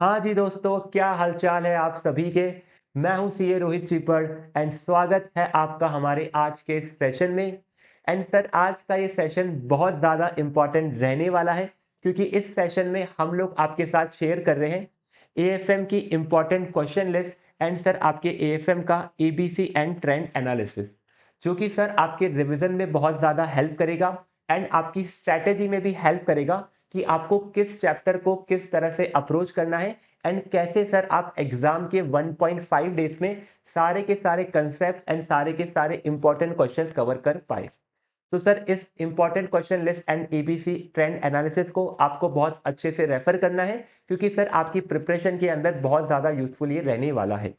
हाँ जी दोस्तों, क्या हालचाल है आप सभी के। मैं हूँ सीए रोहित चीपड़ एंड स्वागत है आपका हमारे आज के सेशन में। एंड सर, आज का ये सेशन बहुत ज़्यादा इम्पोर्टेंट रहने वाला है, क्योंकि इस सेशन में हम लोग आपके साथ शेयर कर रहे हैं एएफएम की important question list and sir आपके एएफएम का एबीसी एंड ट्रेंड एनालिसिस, जो कि सर आपके रिवीजन में बहुत ज़्यादा हेल्प करेगा एंड आपकी स्ट्रैटेजी में भी हेल्प करेगा कि आपको किस चैप्टर को किस तरह से अप्रोच करना है एंड कैसे सर आप एग्जाम के 1.5 डेज में सारे के सारे कंसेप्ट एंड सारे के सारे इंपॉर्टेंट क्वेश्चंस कवर कर पाए। तो सर इस important question list and ABC trend analysis को आपको बहुत अच्छे से रेफर करना है, क्योंकि सर आपकी प्रिपरेशन के अंदर बहुत ज़्यादा यूजफुल ये रहने वाला है।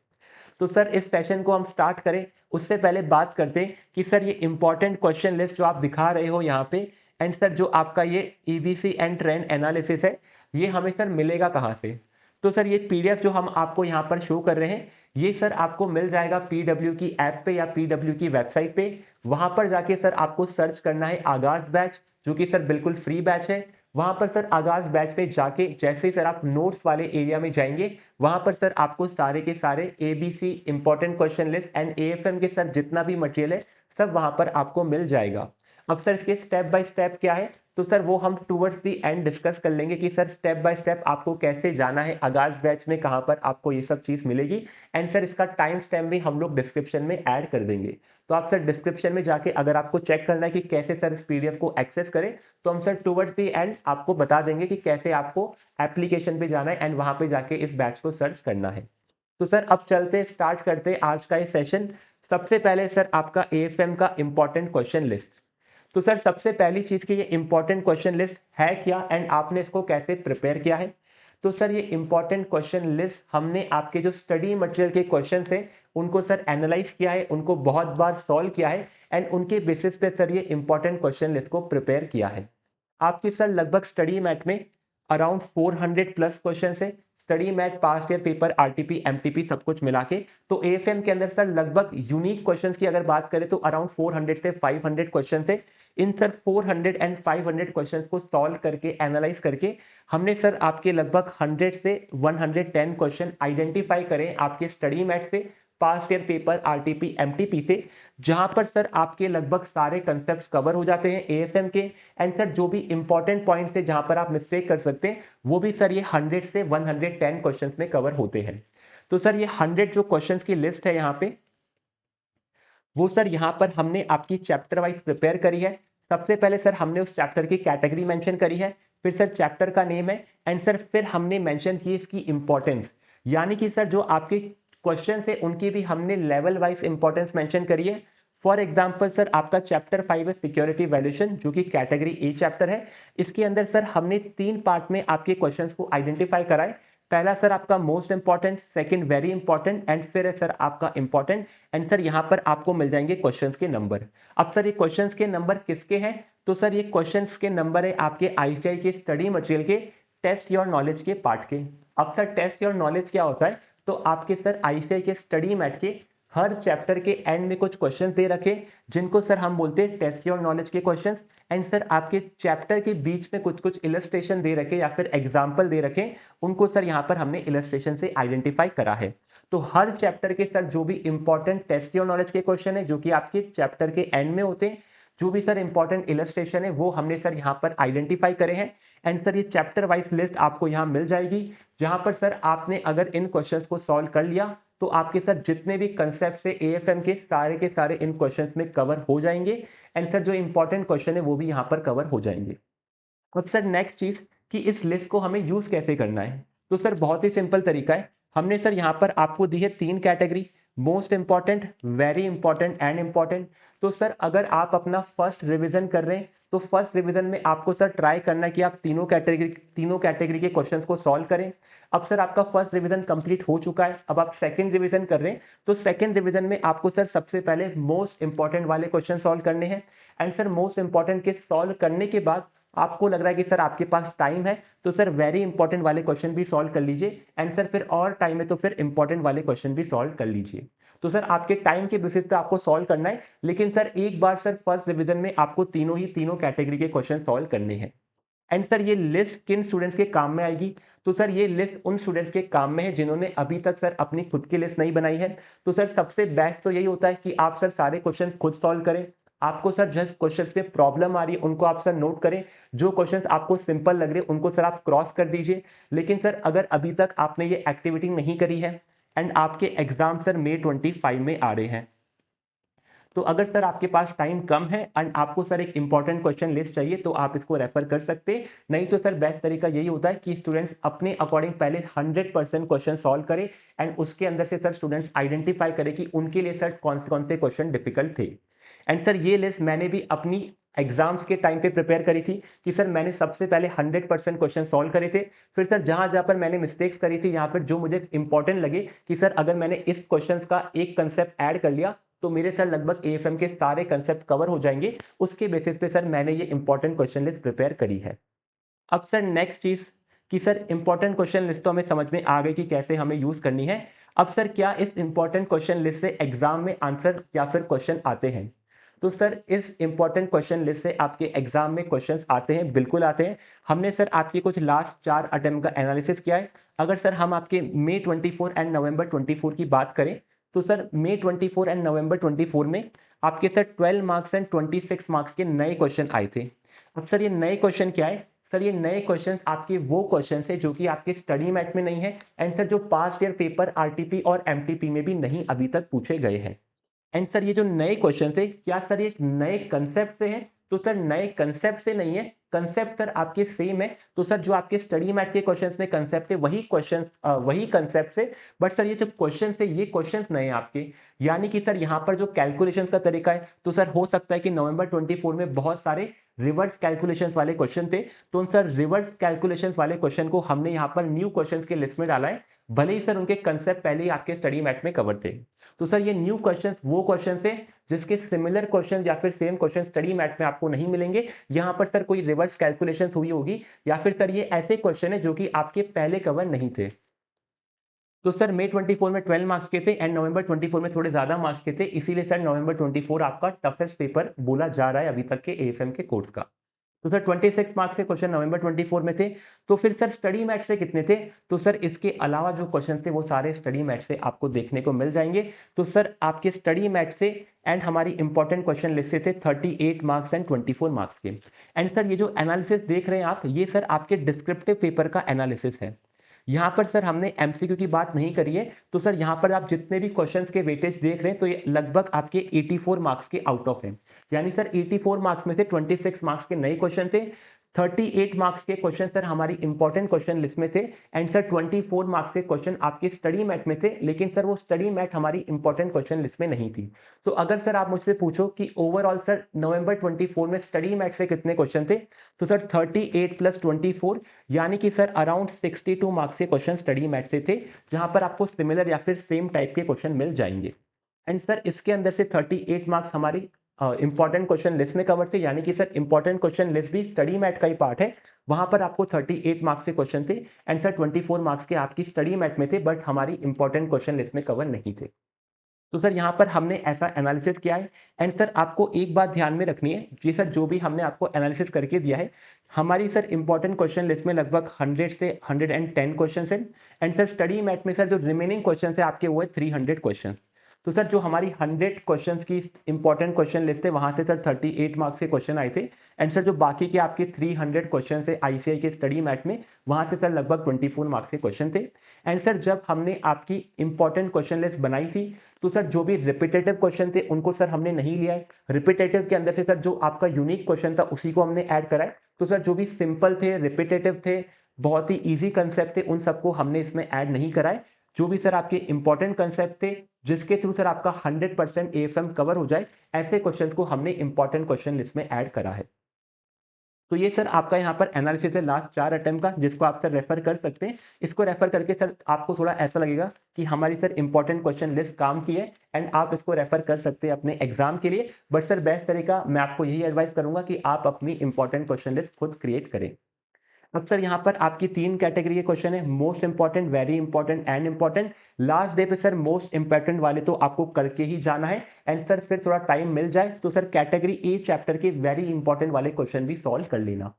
तो सर इस सेशन को हम स्टार्ट करें उससे पहले बात करते हैं कि सर ये इंपॉर्टेंट क्वेश्चन लिस्ट जो आप दिखा रहे हो यहाँ पे एंड सर जो आपका ये ईबीसी एंड ट्रेंड एनालिसिस है, ये हमें सर मिलेगा कहाँ से। तो सर ये पीडीएफ जो हम आपको यहाँ पर शो कर रहे हैं, ये सर आपको मिल जाएगा पीडब्ल्यू की ऐप पे या पीडब्ल्यू की वेबसाइट पे। वहां पर जाके सर आपको सर्च करना है आगाज बैच, जो कि सर बिल्कुल फ्री बैच है। वहां पर सर आगाज बैच पे जाके जैसे ही सर आप नोट्स वाले एरिया में जाएंगे, वहां पर सर आपको सारे के सारे ABC important question list and AFM के सर जितना भी मटेरियल है सब वहां पर आपको मिल जाएगा। अब सर इसके स्टेप बाय स्टेप क्या है, तो सर वो हम टूवर्ड्स दी एंड डिस्कस कर लेंगे कि सर स्टेप बाय स्टेप आपको कैसे जाना है, आगाज बैच में कहां पर आपको ये सब चीज मिलेगी। एंड सर इसका टाइम स्टैम्प भी हम लोग डिस्क्रिप्शन में ऐड कर देंगे। तो आप सर डिस्क्रिप्शन में जाके अगर आपको चेक करना है कि कैसे सर इस पीडीएफ को एक्सेस करें, तो हम सर टूवर्ड्स दी एंड आपको बता देंगे कि कैसे आपको एप्लीकेशन पे जाना है एंड वहां पे जाके इस बैच को सर्च करना है। तो सर अब चलते स्टार्ट करते आज का ये सेशन। सबसे पहले सर आपका एएफएम का इंपॉर्टेंट क्वेश्चन लिस्ट। तो सर सबसे पहली चीज की ये इंपॉर्टेंट क्वेश्चन लिस्ट है क्या एंड आपने इसको कैसे प्रिपेयर किया है। तो सर ये इंपॉर्टेंट क्वेश्चन लिस्ट हमने आपके जो स्टडी मटेरियल के क्वेश्चन है उनको सर एनालाइज किया है, उनको बहुत बार सॉल्व किया है एंड उनके बेसिस पे सर ये इंपॉर्टेंट क्वेश्चन लिस्ट को प्रिपेयर किया है। आपके सर लगभग स्टडी मैट में अराउंड 400 प्लस क्वेश्चन है। Study mat past year paper RTP MTP सब कुछ मिला के, तो एएफएम के अंदर सर लगभग यूनिक क्वेश्चंस की अगर बात करें तो अराउंड 400 से 500 क्वेश्चन है। इन सर 400 एंड 500 क्वेश्चंस को सॉल्व करके एनालाइज करके हमने सर आपके लगभग 100 से 110 क्वेश्चन आइडेंटिफाई करें आपके स्टडी मैट से, past year paper RTP MTP से, जहां पर सर आपके लगभग सारे कंसेप्ट कवर हो जाते हैं एएफएम के। एंड सर जो भी इंपॉर्टेंट पॉइंट्स है जहां पर आप मिस्टेक कर सकते हैं, वो भी सर ये 100 से 110 क्वेश्चंस में कवर होते हैं। तो सर ये 100 जो क्वेश्चंस की लिस्ट है यहाँ पे, वो सर यहाँ पर हमने आपकी चैप्टर वाइज प्रिपेयर करी है। सबसे पहले सर हमने उस चैप्टर की कैटेगरी मेंशन करी है, फिर सर चैप्टर का नेम है एंड सर फिर हमने मेंशन की इसकी इंपॉर्टेंस। यानी कि सर जो आपके क्वेश्चन है उनकी भी हमने लेवल वाइज इंपॉर्टेंस मेंशन करी है। फॉर एग्जाम्पल सर आपका चैप्टर 5 है सिक्योरिटी वैल्यूएशन, जो कि कैटेगरी ए चैप्टर है। इसके अंदर सर हमने 3 पार्ट में आपके क्वेश्चंस को आइडेंटिफाई कराए। पहला सर आपका most important, second very important and फिर है सर आपका इंपॉर्टेंट। एंड सर यहाँ पर आपको मिल जाएंगे क्वेश्चंस के नंबर। अब सर ये क्वेश्चंस के नंबर किसके हैं, तो सर ये क्वेश्चंस के नंबर है आपके आईसीआई के स्टडी मटेरियल के टेस्ट योर नॉलेज के पार्ट के। अब सर टेस्ट योर नॉलेज क्या होता है, तो आपके सर आईसीआई के स्टडी मैट के हर चैप्टर के एंड में कुछ क्वेश्चन दे रखे, जिनको सर हम बोलते हैं टेस्ट योर नॉलेज के क्वेश्चंस। एंड सर आपके चैप्टर के बीच में कुछ कुछ इलस्ट्रेशन दे रखे या फिर एग्जाम्पल दे रखे, उनको सर यहाँ पर हमने इलस्ट्रेशन से आइडेंटिफाई करा है। तो हर चैप्टर के सर जो भी इंपॉर्टेंट टेस्ट योर नॉलेज के क्वेश्चन है जो कि आपके चैप्टर के एंड में होते हैं, जो भी सर इंपॉर्टेंट इलस्ट्रेशन है वो हमने सर यहाँ पर आइडेंटिफाई करे हैं। एंड सर ये चैप्टर वाइज लिस्ट आपको यहाँ मिल जाएगी, जहां पर सर आपने अगर इन क्वेश्चंस को सॉल्व कर लिया तो आपके सर जितने भी कंसेप्ट है एएफएम के सारे इन क्वेश्चंस में कवर हो जाएंगे। एंड सर जो इंपॉर्टेंट क्वेश्चन है वो भी यहाँ पर कवर हो जाएंगे। अब सर नेक्स्ट चीज कि इस लिस्ट को हमें यूज कैसे करना है, तो सर बहुत ही सिंपल तरीका है। हमने सर यहाँ पर आपको दी है 3 category, most important, very important and important. तो सर अगर आप अपना फर्स्ट रिवीजन कर रहे हैं तो फर्स्ट रिवीजन में आपको सर ट्राई करना है कि आप तीनों कैटेगरी के क्वेश्चंस को सॉल्व करें। अब सर आपका फर्स्ट रिवीजन कंप्लीट हो चुका है, अब आप सेकंड रिवीजन कर रहे हैं, तो सेकंड रिवीजन में आपको सर सबसे पहले मोस्ट इंपॉर्टेंट वाले क्वेश्चन सॉल्व करने हैं। एंड सर मोस्ट इंपॉर्टेंट के सॉल्व करने के बाद आपको लग रहा है कि सर आपके पास टाइम है, तो सर वेरी इंपॉर्टेंट वाले क्वेश्चन भी सॉल्व कर लीजिए। एंड सर फिर और टाइम है तो फिर इंपॉर्टेंट वाले क्वेश्चन भी सॉल्व कर लीजिए। तो सर आपके टाइम के बेसिस पे आपको सॉल्व करना है, लेकिन सर एक बार सर फर्स्ट रिवीजन में आपको तीनों कैटेगरी के क्वेश्चन सॉल्व करने हैं। एंड सर ये लिस्ट किन स्टूडेंट्स के काम में आएगी? तो सर ये लिस्ट उन स्टूडेंट्स के काम में है जिन्होंने अभी तक सर अपनी खुद की लिस्ट नहीं बनाई है। तो सर सबसे बेस्ट तो यही होता है कि आप सर सारे क्वेश्चन खुद सॉल्व करें। आपको सर जिस क्वेश्चन पे प्रॉब्लम आ रही है उनको आप सर नोट करें, जो क्वेश्चंस आपको सिंपल लग रहे हैं उनको सर आप क्रॉस कर दीजिए। लेकिन सर अगर अभी तक आपने ये एक्टिविटी नहीं करी है एंड आपके एग्जाम सर मई 25 में आ रहे हैं, तो अगर सर आपके पास टाइम कम है एंड आपको सर एक इंपॉर्टेंट क्वेश्चन लिस्ट चाहिए तो आप इसको रेफर कर सकते हैं। नहीं तो सर बेस्ट तरीका यही होता है कि स्टूडेंट्स अपने अकॉर्डिंग पहले 100% क्वेश्चन सॉल्व करें एंड उसके अंदर से सर स्टूडेंट्स आइडेंटिफाई करें कि उनके लिए सर कौन से क्वेश्चन डिफिकल्ट थे। एंड सर ये लिस्ट मैंने भी अपनी एग्जाम्स के टाइम पे प्रिपेयर करी थी कि सर मैंने सबसे पहले 100% क्वेश्चन सॉल्व करे थे। फिर सर जहां जहां पर मैंने मिस्टेक्स करी थी, यहाँ पर जो मुझे इंपॉर्टेंट लगे कि सर अगर मैंने इस क्वेश्चन का एक कंसेप्ट ऐड कर लिया तो मेरे सर लगभग एएफएम के सारे कंसेप्ट कवर हो जाएंगे। उसके बेसिस पे सर मैंने ये इंपॉर्टेंट क्वेश्चन लिस्ट प्रिपेयर करी है। अब सर नेक्स्ट चीज कि सर इंपॉर्टेंट क्वेश्चन लिस्ट तो हमें समझ में आ गई कि कैसे हमें यूज करनी है। अब सर क्या इस इंपॉर्टेंट क्वेश्चन लिस्ट से एग्जाम में आंसर या फिर क्वेश्चन आते हैं? तो सर इस इंपॉर्टेंट क्वेश्चन लिस्ट से आपके एग्जाम में क्वेश्चंस आते हैं, बिल्कुल आते हैं। हमने सर आपके कुछ लास्ट 4 अटेम्प्ट का एनालिसिस किया है। अगर सर हम आपके मई 24 एंड नवंबर 24 की बात करें तो सर मई 24 एंड नवंबर 24 में आपके सर 12 मार्क्स एंड 26 मार्क्स के नए क्वेश्चन आए थे। अब सर ये नए क्वेश्चन क्या है? सर ये नए क्वेश्चंस आपके वो क्वेश्चंस है जो कि आपके स्टडी मैट में नहीं है एंड सर जो पास्ट ईयर पेपर आरटीपी और एमटीपी में भी नहीं अभी तक पूछे गए हैं। एंड सर ये जो नए क्वेश्चन है क्या सर ये नए कंसेप्ट से है? तो सर नए कंसेप्ट से नहीं है, कंसेप्ट सर आपके सेम है। तो सर जो आपके स्टडी मैट के क्वेश्चंस में कंसेप्ट है वही क्वेश्चंस वही कंसेप्ट है, बट सर ये जो क्वेश्चंस है ये क्वेश्चंस नए हैं आपके। यानी कि सर यहाँ पर जो कैलकुलेशंस का तरीका है तो सर हो सकता है कि नवंबर 24 में बहुत सारे रिवर्स कैलकुलेशंस वाले क्वेश्चन थे, तो उन सर रिवर्स कैलकुलेशंस वाले क्वेश्चन को हमने यहाँ पर न्यू क्वेश्चंस के लिस्ट में डाला है, भले ही सर उनके कंसेप्ट पहले ही आपके स्टडी मैट में कवर थे। तो सर ये न्यू क्वेश्चंस वो क्वेश्चंस है जिसके सिमिलर क्वेश्चन या फिर सेम क्वेश्चन स्टडी मैट में आपको नहीं मिलेंगे। यहाँ पर सर कोई रिवर्स कैलकुलेशन हुई होगी या फिर सर ये ऐसे क्वेश्चन है जो कि आपके पहले कवर नहीं थे। तो सर मई 24 में 12 मार्क्स के थे एंड नवंबर 24 में थोड़े ज्यादा मार्क्स के थे, इसीलिए सर नवंबर 24 आपका टफेस्ट पेपर बोला जा रहा है अभी तक के एएफएम के कोर्स का। तो सर 26 मार्क्स के क्वेश्चन नवंबर 24 में थे। तो फिर सर स्टडी मैट से कितने थे? तो सर इसके अलावा जो क्वेश्चन थे वो सारे स्टडी मैट से आपको देखने को मिल जाएंगे। तो सर आपके स्टडी मैट से एंड हमारी इंपॉर्टेंट क्वेश्चन लिस्ट से थे 38 मार्क्स एंड 24 मार्क्स के। एंड सर ये जो एनालिसिस देख रहे हैं आप, ये सर आपके डिस्क्रिप्टिव पेपर का एनालिसिस है। यहाँ पर सर हमने एमसीक्यू की बात नहीं करी है। तो सर यहाँ पर आप जितने भी क्वेश्चंस के वेटेज देख रहे हैं तो ये लगभग आपके 84 मार्क्स के आउट ऑफ है। यानी सर 84 मार्क्स में से 26 मार्क्स के नए क्वेश्चन थे, 38 मार्क्स के क्वेश्चन सर हमारी इंपॉर्टेंट क्वेश्चन लिस्ट में थे एंड सर 24 मार्क्स के क्वेश्चन आपके स्टडी मैट में थे, लेकिन सर वो स्टडी मैट हमारी इंपॉर्टेंट क्वेश्चन लिस्ट में नहीं थी। तो अगर सर आप मुझसे पूछो कि ओवरऑल सर नवंबर 24 में स्टडी मैट से कितने क्वेश्चन थे, तो सर 38 प्लस 24 यानी कि सर अराउंड 62 मार्क्स के क्वेश्चन स्टडी मैट से थे, जहां पर आपको सिमिलर या फिर सेम टाइप के क्वेश्चन मिल जाएंगे। एंड सर इसके अंदर से 38 मार्क्स हमारी इंपॉर्टेंट क्वेश्चन लिस्ट में कवर थे, यानी कि सर इंपॉर्टेंट क्वेश्चन लिस्ट भी स्टडी मैट का ही पार्ट है। वहां पर आपको 38 मार्क्स के क्वेश्चन थे एंड सर 24 मार्क्स के आपकी स्टडी मैट में थे, बट हमारी इंपॉर्टेंट क्वेश्चन लिस्ट में कवर नहीं थे। तो सर यहाँ पर हमने ऐसा एनालिसिस किया है। एंड सर आपको एक बात ध्यान में रखनी है कि सर जो भी हमने आपको एनालिसिस करके दिया है, हमारी सर इंपॉर्टेंट क्वेश्चन लिस्ट में लगभग 100 से 110 क्वेश्चन है एंड सर स्टडी मैट में सर जो रिमेनिंग क्वेश्चन है आपके वो है 300 क्वेश्चन। तो सर जो हमारी 100 क्वेश्चंस की इंपॉर्टेंट क्वेश्चन लिस्ट है वहां से सर 38 मार्क्स के क्वेश्चन आए थे एंड सर जो बाकी के आपके 300 क्वेश्चन है आईसीआई के स्टडी मैट में, वहां से सर लगभग 24 मार्क्स के क्वेश्चन थे। एंड सर जब हमने आपकी इंपॉर्टेंट क्वेश्चन लिस्ट बनाई थी तो सर जो भी रिपीटेटिव क्वेश्चन थे उनको सर हमने नहीं लिया है। रिपीटेटिव के अंदर से सर जो आपका यूनिक क्वेश्चन था उसी को हमने ऐड करा है। तो सर जो भी सिंपल थे, रिपीटेटिव थे, बहुत ही इजी कंसेप्ट थे, उन सबको हमने इसमें ऐड नहीं करा है। जो भी सर आपके इंपॉर्टेंट कंसेप्ट थे जिसके थ्रू सर आपका 100% एएफएम कवर हो जाए, ऐसे क्वेश्चंस को हमने इंपॉर्टेंट क्वेश्चन लिस्ट में ऐड करा है। तो ये सर आपका यहाँ पर एनालिसिस है लास्ट 4 अटेम्प्ट का, जिसको आप सर रेफर कर सकते हैं। इसको रेफर करके सर आपको थोड़ा ऐसा लगेगा कि हमारी सर इंपॉर्टेंट क्वेश्चन लिस्ट काम की है एंड आप इसको रेफर कर सकते हैं अपने एग्जाम के लिए। बट सर बेस्ट तरीका मैं आपको यही एडवाइस करूंगा कि आप अपनी इंपॉर्टेंट क्वेश्चन लिस्ट खुद क्रिएट करें। अब सर यहाँ पर आपकी 3 कैटेगरी के क्वेश्चन है, most important, very important and important. Last day पे सर मोस्ट इंपॉर्टेंट वाले तो आपको करके ही जाना है एंड सर फिर थोड़ा टाइम मिल जाए तो सर कैटेगरी ए चैप्टर के वेरी इंपॉर्टेंट वाले क्वेश्चन भी सॉल्व कर लेना।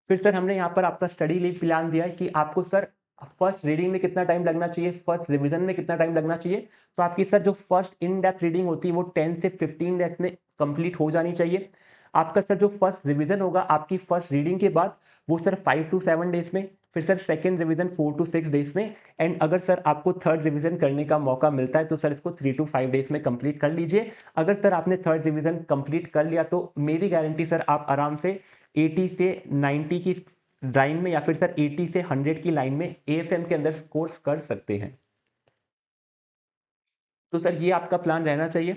फिर सर हमने यहाँ पर आपका स्टडी लीव प्लान दिया है कि आपको सर फर्स्ट रीडिंग में कितना टाइम लगना चाहिए, फर्स्ट रिवीजन में कितना टाइम लगना चाहिए। तो आपकी सर जो फर्स्ट इन डेप्थ रीडिंग होती है वो 10 से 15 डेज में कंप्लीट हो जानी चाहिए। आपका सर जो फर्स्ट रिवीजन होगा आपकी फर्स्ट रीडिंग के बाद वो सर 5 to 7 डेज में, फिर sir second revision 4 to 6 days में, एंड अगर सर आपको थर्ड रिवीजन करने का मौका मिलता है तो सर इसको 3 to 5 डेज में कंप्लीट कर लीजिए। अगर सर आपने थर्ड रिवीजन कंप्लीट कर लिया तो मेरी गारंटी सर आप आराम से 80 से 90 की लाइन में या फिर सर 80 से 100 की लाइन में एएफएम के अंदर कोर्स कर सकते हैं। तो सर ये आपका प्लान रहना चाहिए।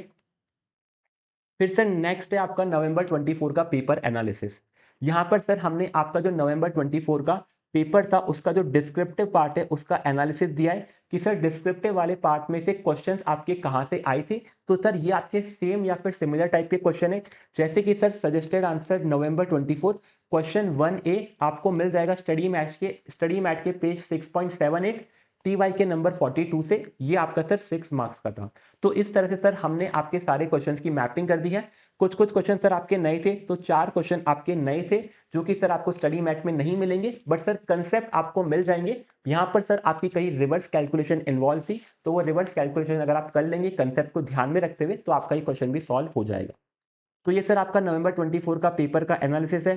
फिर सर नेक्स्ट है आपका नवंबर 24 का पेपर एनालिसिस। यहाँ पर सर हमने आपका जो नवंबर 24 का पेपर था उसका जो डिस्क्रिप्टिव पार्ट है उसका एनालिसिस दिया है कि सर डिस्क्रिप्टिव वाले पार्ट में से क्वेश्चंस आपके कहाँ से आए थे। तो सर ये आपके सेम या फिर सिमिलर टाइप के क्वेश्चन है, जैसे कि सर सजेस्टेड आंसर नवंबर 24 क्वेश्चन 1A आपको मिल जाएगा स्टडी मैट के पेज 6.78, टीवाई के नंबर 42 से। ये आपका सर 6 मार्क्स का था। तो इस तरह से सर हमने आपके सारे क्वेश्चंस की मैपिंग कर दी है। कुछ कुछ क्वेश्चन सर आपके नए थे, तो 4 क्वेश्चन आपके नए थे जो कि सर आपको स्टडी मैट में नहीं मिलेंगे, बट सर कंसेप्ट आपको मिल जाएंगे। यहाँ पर सर आपकी कहीं रिवर्स कैलकुलेशन इन्वॉल्व थी, तो वो रिवर्स कैलकुलेशन अगर आप कर लेंगे कंसेप्ट को ध्यान में रखते हुए तो आपका ये क्वेश्चन भी सॉल्व हो जाएगा। तो ये सर आपका नवंबर 24 का पेपर का एनालिसिस है।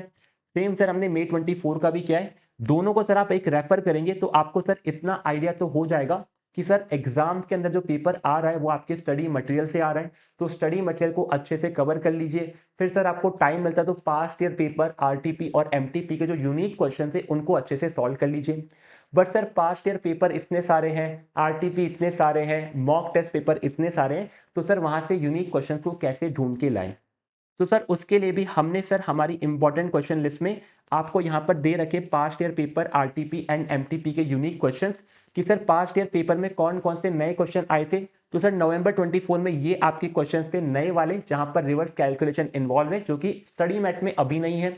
सेम सर हमने मई 24 का भी किया है। दोनों को सर आप एक रेफर करेंगे तो आपको सर इतना आइडिया तो हो जाएगा कि सर एग्जाम के अंदर जो पेपर आ रहा है वो आपके स्टडी मटेरियल से आ रहा है, तो स्टडी मटेरियल को अच्छे से कवर कर लीजिए। फिर सर आपको टाइम मिलता है तो पास्ट ईयर पेपर आरटीपी और एमटीपी के जो यूनिक क्वेश्चन है उनको अच्छे से सॉल्व कर लीजिए। But sir past year paper इतने सारे हैं, आरटीपी इतने सारे हैं, मॉक टेस्ट पेपर इतने सारे हैं, तो सर वहां से यूनिक क्वेश्चन को कैसे ढूंढ के लाएं। तो सर उसके लिए भी हमने सर हमारी इंपॉर्टेंट क्वेश्चन लिस्ट में आपको यहाँ पर दे रखे past year paper RTP and MTP के यूनिक क्वेश्चंस कि सर पास्ट ईयर पेपर में कौन कौन से नए क्वेश्चन आए थे। तो सर नवंबर 24 में ये आपके क्वेश्चन थे नए वाले जहां पर रिवर्स कैलकुलेशन इन्वॉल्व है जो कि स्टडी मैट में अभी नहीं है।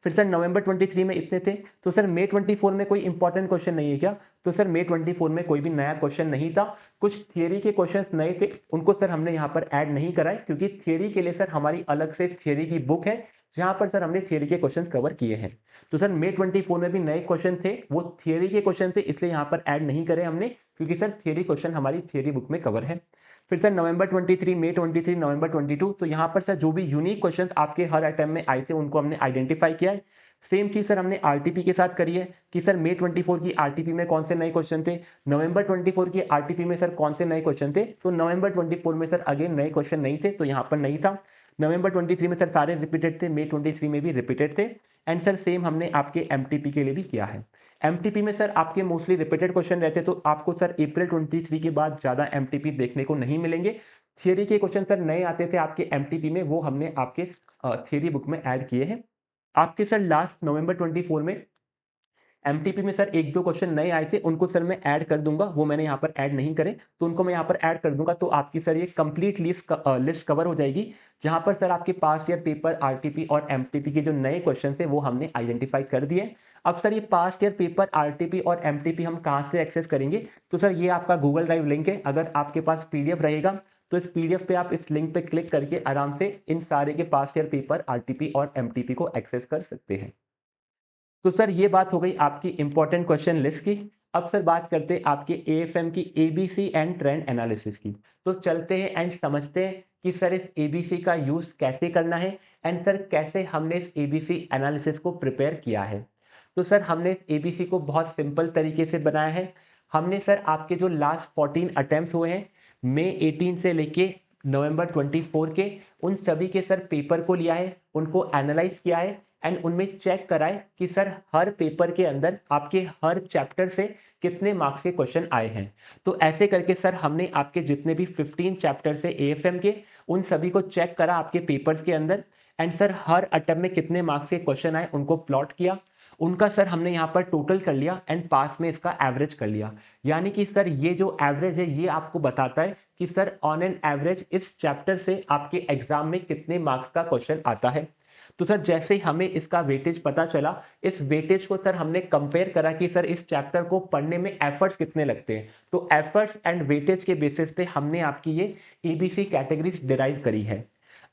फिर सर नवंबर 23 में इतने थे। तो सर मई 24 में कोई इंपॉर्टेंट क्वेश्चन नहीं है क्या? तो सर मई 24 में कोई भी नया क्वेश्चन नहीं था। कुछ थियरी के क्वेश्चंस नए थे, उनको सर हमने यहाँ पर ऐड नहीं कराए क्योंकि थियरी के लिए सर हमारी अलग से थियरी की बुक है जहां पर सर हमने थियरी के क्वेश्चंस कवर किए हैं। तो सर मई 24 में भी नए क्वेश्चन थे, वो थियरी के क्वेश्चन थे, इसलिए यहाँ पर ऐड नहीं करे हमने क्योंकि सर थियरी क्वेश्चन हमारी थियरी बुक में कवर है। फिर सर नवंबर 23, मई 23, नवंबर 22, तो यहाँ पर सर जो भी यूनिक क्वेश्चंस आपके हर अटेम्प्ट में आए थे उनको हमने आइडेंटिफाई किया है। सेम चीज सर हमने आरटीपी के साथ करी है कि सर मई 24 की आरटीपी में कौन से नए क्वेश्चन थे, नवंबर 24 की आरटीपी में सर कौन से नए क्वेश्चन थे। तो नवंबर 24 में सर अगेन नए क्वेश्चन नहीं थे तो यहाँ पर नहीं था। नवंबर 23 में सर सारे रिपीटेड थे, मई 23 में भी रिपीटेड थे। एंड सर सेम हमने आपके एमटीपी के लिए भी किया है। एमटीपी में सर आपके मोस्टली रिपीटेड क्वेश्चन रहते तो आपको सर अप्रैल 23 के बाद ज्यादा एमटीपी देखने को नहीं मिलेंगे। थियरी के क्वेश्चन सर नए आते थे आपके एमटीपी में, वो हमने आपके थियरी बुक में ऐड किए हैं। आपके सर लास्ट नवंबर 24 में एमटीपी में सर एक दो क्वेश्चन नए आए थे, उनको सर मैं ऐड कर दूंगा, वो मैंने यहाँ पर ऐड नहीं करे तो उनको मैं यहाँ पर ऐड कर दूंगा। तो आपकी सर ये कंप्लीट लिस्ट कवर हो जाएगी जहां पर सर आपके पास्ट ईयर पेपर आरटीपी और एमटीपी के जो नए क्वेश्चन है वो हमने आइडेंटिफाई कर दिए। अब सर ये पास्ट ईयर पेपर आरटीपी और एमटीपी हम कहाँ से एक्सेस करेंगे? तो सर ये आपका गूगल ड्राइव लिंक है, अगर आपके पास पीडीएफ रहेगा तो इस पीडीएफ पे आप इस लिंक पे क्लिक करके आराम से इन सारे के पास्ट ईयर पेपर आरटीपी और एमटीपी को एक्सेस कर सकते हैं। तो सर ये बात हो गई आपकी इंपॉर्टेंट क्वेश्चन लिस्ट की। अब सर बात करते हैं आपके एएफएम की एबीसी एंड ट्रेंड एनालिसिस की। तो चलते हैं एंड समझते हैं कि सर इस एबीसी का यूज कैसे करना है एंड सर कैसे हमने इस एबीसी एनालिसिस को प्रिपेयर किया है। तो सर हमने इस एबीसी को बहुत सिंपल तरीके से बनाया है। हमने सर आपके जो लास्ट 14 अटेम्प्ट्स हुए हैं मई 18 से लेके नवंबर 24 के, उन सभी के सर पेपर को लिया है, उनको एनालाइज किया है एंड उनमें चेक कराए कि सर हर पेपर के अंदर आपके हर चैप्टर से कितने मार्क्स के क्वेश्चन आए हैं। तो ऐसे करके सर हमने आपके जितने भी 15 चैप्टर से एएफएम के उन सभी को चेक करा आपके पेपर्स के अंदर एंड सर हर अटेम्प्ट में कितने मार्क्स के क्वेश्चन आए उनको प्लॉट किया, उनका सर हमने यहाँ पर टोटल कर लिया एंड पास में इसका एवरेज कर लिया। यानी कि सर ये जो एवरेज है ये आपको बताता है कि सर ऑन एन एवरेज इस चैप्टर से आपके एग्जाम में कितने मार्क्स का क्वेश्चन आता है। तो सर जैसे ही हमें इसका वेटेज पता चला, इस वेटेज को सर हमने कंपेयर करा कि सर इस चैप्टर को पढ़ने में एफर्ट्स कितने लगते हैं। तो एफर्ट्स एंड वेटेज के बेसिस पे हमने आपकी ये एबीसी कैटेगरीज डिराइव करी है।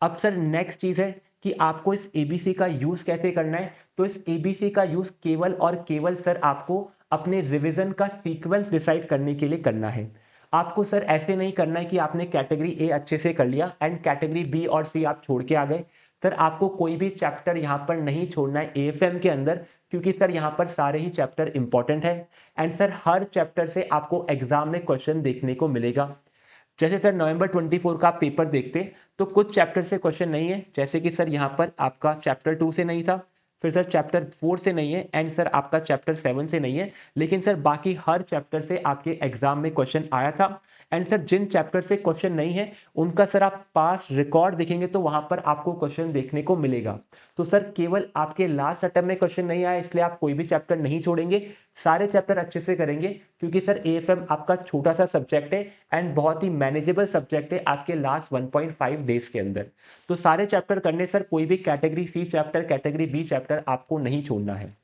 अब सर नेक्स्ट चीज है कि आपको इस एबीसी का यूज़ कैसे करना है, तो इस एबीसी का यूज़ केवल और केवल सर आपको अपने रिवीजन का सीक्वेंस डिसाइड करने के लिए करना है। आपको सर ऐसे नहीं करना है कि आपने कैटेगरी ए अच्छे से कर लिया एंड कैटेगरी बी और सी आप छोड़ के आ गए। सर आपको कोई भी चैप्टर यहाँ पर नहीं छोड़ना है एएफएम के अंदर, क्योंकि सर यहाँ पर सारे ही चैप्टर इंपॉर्टेंट है एंड सर हर चैप्टर से आपको एग्जाम में क्वेश्चन देखने को मिलेगा। जैसे सर नवंबर 24 का आप पेपर देखते तो कुछ चैप्टर से क्वेश्चन नहीं है, जैसे कि सर यहाँ पर आपका चैप्टर 2 से नहीं था, फिर सर चैप्टर 4 से नहीं है एंड सर आपका चैप्टर 7 से नहीं है, लेकिन सर बाकी हर चैप्टर से आपके एग्जाम में क्वेश्चन आया था। एंड सर जिन चैप्टर से क्वेश्चन नहीं है उनका सर आप पास रिकॉर्ड देखेंगे तो वहां पर आपको क्वेश्चन देखने को मिलेगा। तो सर केवल आपके लास्ट अटेम्प्ट में क्वेश्चन नहीं आया इसलिए आप कोई भी चैप्टर नहीं छोड़ेंगे, सारे चैप्टर अच्छे से करेंगे, क्योंकि सर एएफएम आपका छोटा सा सब्जेक्ट है एंड बहुत ही मैनेजेबल सब्जेक्ट है आपके लास्ट 1.5 डेज के अंदर। तो सारे चैप्टर करने सर कोई भी category C chapter category B chapter आपको नहीं छोड़ना है।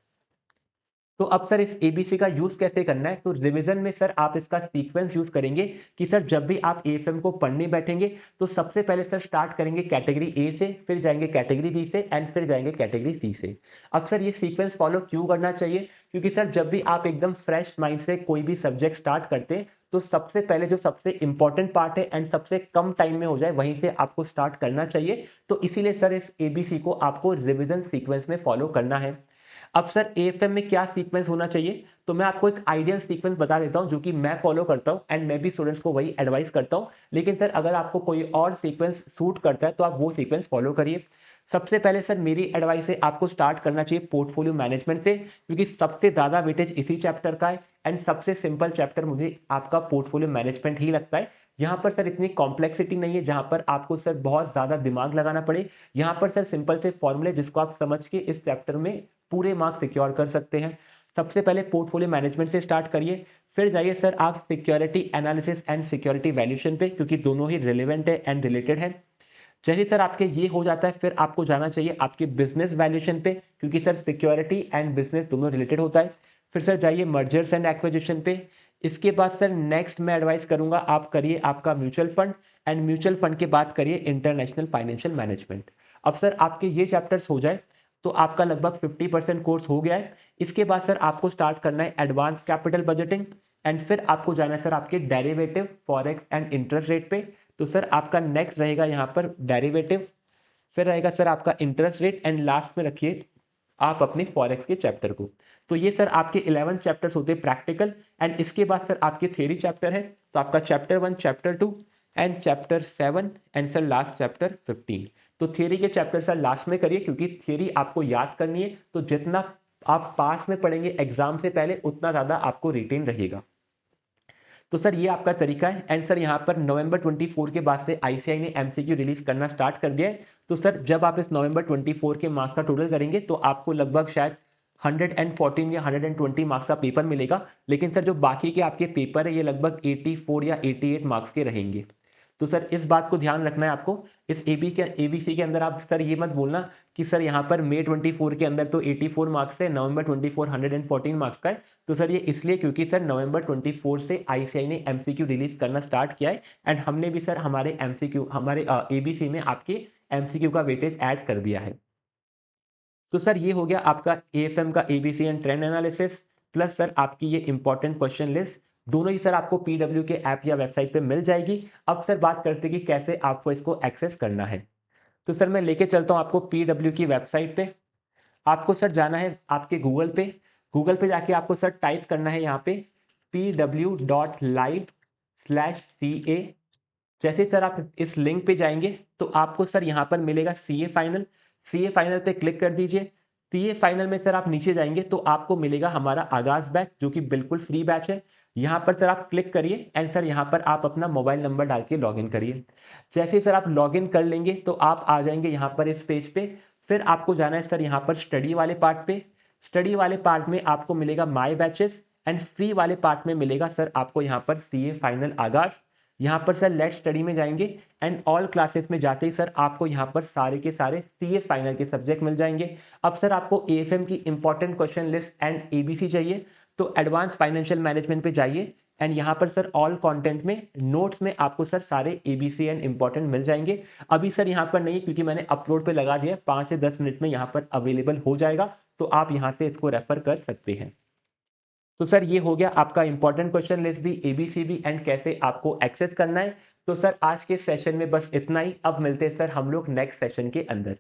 तो अब सर इस एबीसी का यूज कैसे करना है, तो रिवीजन में सर आप इसका सीक्वेंस यूज करेंगे कि सर जब भी आप एएफएम को पढ़ने बैठेंगे तो सबसे पहले सर स्टार्ट करेंगे कैटेगरी ए से, फिर जाएंगे कैटेगरी बी से एंड फिर जाएंगे कैटेगरी सी से। अब सर ये सीक्वेंस फॉलो क्यों करना चाहिए, क्योंकि सर जब भी आप एकदम फ्रेश माइंड से कोई भी सब्जेक्ट स्टार्ट करते हैं तो सबसे पहले जो सबसे इंपॉर्टेंट पार्ट है एंड सबसे कम टाइम में हो जाए वहीं से आपको स्टार्ट करना चाहिए। तो इसीलिए सर इस एबीसी को आपको रिवीजन सीक्वेंस में फॉलो करना है। अब सर एएफएम में क्या सीक्वेंस होना चाहिए, तो मैं आपको एक आइडियल सीक्वेंस बता देता हूं जो कि मैं फॉलो करता हूं एंड मैं भी स्टूडेंट्स को वही एडवाइस करता हूं, लेकिन सर अगर आपको कोई और सीक्वेंस सूट करता है तो आप वो सीक्वेंस फॉलो करिए। सबसे पहले सर मेरी एडवाइस है आपको स्टार्ट करना चाहिए पोर्टफोलियो मैनेजमेंट से, क्योंकि सबसे ज्यादा वेटेज इसी चैप्टर का है एंड सबसे सिंपल चैप्टर मुझे आपका पोर्टफोलियो मैनेजमेंट ही लगता है। यहाँ पर सर इतनी कॉम्प्लेक्सिटी नहीं है जहां पर आपको सर बहुत ज्यादा दिमाग लगाना पड़े। यहाँ पर सर सिंपल से फॉर्मूले जिसको आप समझ के इस चैप्टर में पूरे मार्क्स सिक्योर कर सकते हैं। सबसे पहले पोर्टफोलियो मैनेजमेंट से स्टार्ट करिए, फिर जाइए सर आप security analysis and security valuation पे, क्योंकि दोनों ही रिलेवेंट है एंड रिलेटेड है। जैसे सर आपके ये हो जाता है फिर आपको जाना चाहिए आपके बिजनेस वैल्यूएशन पे, क्योंकि सर सिक्योरिटी एंड बिजनेस दोनों रिलेटेड होता है। फिर सर जाइए मर्जर्स एंड एक्विजिशन पे। इसके बाद सर नेक्स्ट मैं एडवाइस करूंगा आप करिए आपका mutual fund and mutual fund के बाद करिए इंटरनेशनल फाइनेंशियल मैनेजमेंट। अब सर आपके ये चैप्टर्स हो जाए तो आपका लगभग 50% कोर्स हो गया है। इसके बाद सर आपको स्टार्ट करना है एडवांस कैपिटल बजटिंग एंड फिर आपको जाना है सर आपके derivative forex and interest rate पे। तो सर आपका नेक्स्ट रहेगा यहाँ पर डेरिवेटिव, फिर रहेगा सर आपका इंटरेस्ट रेट एंड लास्ट में रखिए आप अपने फॉरेक्स के चैप्टर को। तो ये सर आपके 11 चैप्टर्स होते हैं प्रैक्टिकल एंड इसके बाद सर आपके थ्योरी चैप्टर है, तो आपका chapter 1 chapter 2 and chapter 7 and sir last chapter 15। तो थ्योरी के चैप्टर सर लास्ट में करिए, क्योंकि थ्योरी आपको याद करनी है, तो जितना आप पास में पढ़ेंगे एग्जाम से पहले उतना ज्यादा आपको रिटेन रहेगा। तो सर ये आपका तरीका है एंड सर यहाँ पर नवंबर 24 के बाद से आईसीआई ने एमसीक्यू रिलीज करना स्टार्ट कर दिया है। तो सर जब आप इस नवंबर 24 के मार्क्स का टोटल करेंगे तो आपको लगभग शायद 114 या 120 मार्क्स का पेपर मिलेगा, लेकिन सर जो बाकी के आपके पेपर है ये लगभग 84 या 88 मार्क्स के रहेंगे। तो सर इस बात को ध्यान रखना है आपको। इस एबीसी के अंदर आप सर ये मत बोलना कि सर यहाँ पर मई 24 के अंदर तो 84 मार्क्स है, नवंबर 24 114 मार्क्स का है। तो सर ये इसलिए क्योंकि सर नवंबर 24 से आईसीआई ने एमसीक्यू रिलीज करना स्टार्ट किया है एंड हमने भी सर हमारे एमसीक्यू हमारे एबीसी में आपके एमसीक्यू का वेटेज ऐड कर दिया है। तो सर ये हो गया आपका एएफएम का ABC and trend analysis plus sir आपकी ये इंपॉर्टेंट क्वेश्चन लिस्ट दोनों ही सर आपको पीडब्ल्यू के ऐप या वेबसाइट पे मिल जाएगी। अब सर बात करते हैं कि कैसे आपको इसको एक्सेस करना है। तो सर मैं लेके चलता हूँ आपको पीडब्ल्यू की वेबसाइट पे। आपको सर जाना है आपके गूगल पे जाके आपको सर टाइप करना है यहाँ पे pw.live/ca। जैसे सर आप इस लिंक पे जाएंगे तो आपको सर यहाँ पर मिलेगा सीए फाइनल पे क्लिक कर दीजिए। सीए फाइनल में सर आप नीचे जाएंगे तो आपको मिलेगा हमारा आगाज बैच जो कि बिल्कुल फ्री बैच है। यहाँ पर सर आप क्लिक करिए एंड सर यहाँ पर आप अपना मोबाइल नंबर डाल के लॉगिन करिए। जैसे ही सर आप लॉगिन कर लेंगे तो आप आ जाएंगे यहाँ पर इस पेज पे। फिर आपको जाना है सर यहाँ पर स्टडी वाले पार्ट पे। स्टडी वाले पार्ट में आपको मिलेगा माई बैचेस एंड फ्री वाले पार्ट में मिलेगा सर आपको यहाँ पर सीए फाइनल आगाज। यहाँ पर सर लेट स्टडी में जाएंगे एंड ऑल क्लासेस में जाते ही सर आपको यहाँ पर सारे के सारे सीए फाइनल के सब्जेक्ट मिल जाएंगे। अब सर आपको एएफएम की important question list and ABC चाहिए तो एडवांस फाइनेंशियल मैनेजमेंट पे जाइए एंड यहाँ पर सर ऑल कंटेंट में नोट्स में आपको सर सारे एबीसी एंड इंपॉर्टेंट मिल जाएंगे। अभी सर यहाँ पर नहीं, क्योंकि मैंने अपलोड पे लगा दिया है, 5 से 10 मिनट में यहाँ पर अवेलेबल हो जाएगा, तो आप यहाँ से इसको रेफर कर सकते हैं। तो सर ये हो गया आपका इंपॉर्टेंट क्वेश्चन लिस्ट भी, एबीसीडी एंड कैसे आपको एक्सेस करना है। तो सर आज के सेशन में बस इतना ही। अब मिलते हैं सर हम लोग नेक्स्ट सेशन के अंदर।